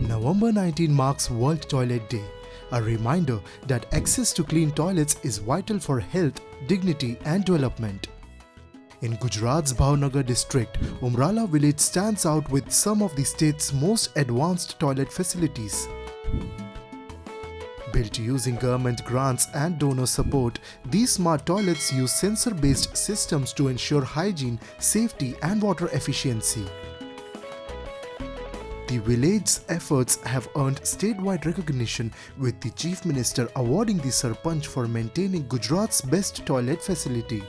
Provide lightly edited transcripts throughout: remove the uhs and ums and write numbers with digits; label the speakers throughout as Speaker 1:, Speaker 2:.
Speaker 1: November 19 marks World Toilet Day, a reminder that access to clean toilets is vital for health, dignity, and development. In Gujarat's Bhavnagar district, Umrala village stands out with some of the state's most advanced toilet facilities. Built using government grants and donor support, these smart toilets use sensor-based systems to ensure hygiene, safety, and water efficiency. The village's efforts have earned statewide recognition, with the Chief Minister awarding the Sarpanch for maintaining Gujarat's best toilet facility.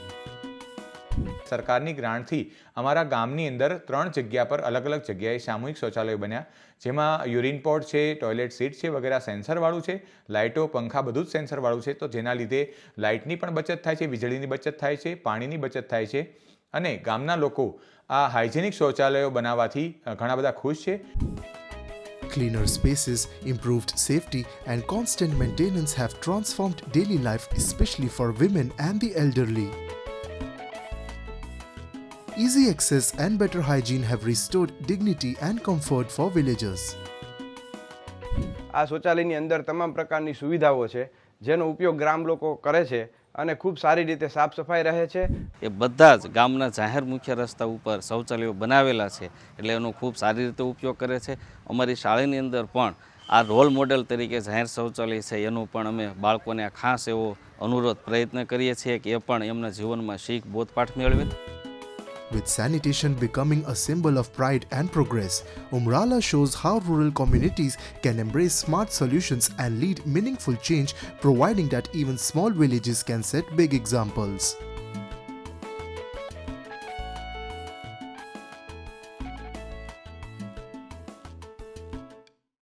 Speaker 2: સરકારની ગ્રાન્ટથી અમારા ગામની અંદર 3 જગ્યા પર અલગ અલગ જગ્યાએ સામૂહિક શૌચાલયો બન્યા, જેમાં યુરિન પોડ છે, ટોયલેટ સીટ છે વગેરે સેન્સરવાળું છે, લાઇટો પંખા બધું જ સેન્સરવાળું છે, તો જેના લીધે લાઇટની પણ બચત થાય છે, વીજળીની બચત થાય છે, પાણીની બચત થાય છે અને ગામના લોકો આ હાઇજેનિક શૌચાલયો બનાવવાથી ઘણા બધા ખુશ છે.
Speaker 1: Cleaner spaces, improved safety, and constant maintenance have transformed daily life, especially for women and the elderly. Easy access and better hygiene have restored dignity and comfort for villagers.
Speaker 3: આ શૌચાલયની અંદર તમામ પ્રકારની સુવિધાઓ છે જેનો ઉપયોગ ગ્રામ લોકો કરે છે અને ખૂબ સારી રીતે સાફ સફાઈ રહે છે.
Speaker 4: એ બધા જ ગામના જાહેર મુખ્ય રસ્તા ઉપર શૌચાલયો બનાવેલા છે એટલે એનો ખૂબ સારી રીતે ઉપયોગ કરે છે. અમારી શાળાની અંદર પણ આ રોલ મોડેલ તરીકે જાહેર શૌચાલય છે એનું પણ અમે બાળકોને આ ખાસ એવો અનુરોધ પ્રયત્ન કરીએ છીએ કે એ પણ એમના જીવનમાં શીખ બોધપાઠ મેળવે.
Speaker 1: With sanitation becoming a symbol of pride and progress, Umrala shows how rural communities can embrace smart solutions and lead meaningful change, providing that even small villages can set big examples.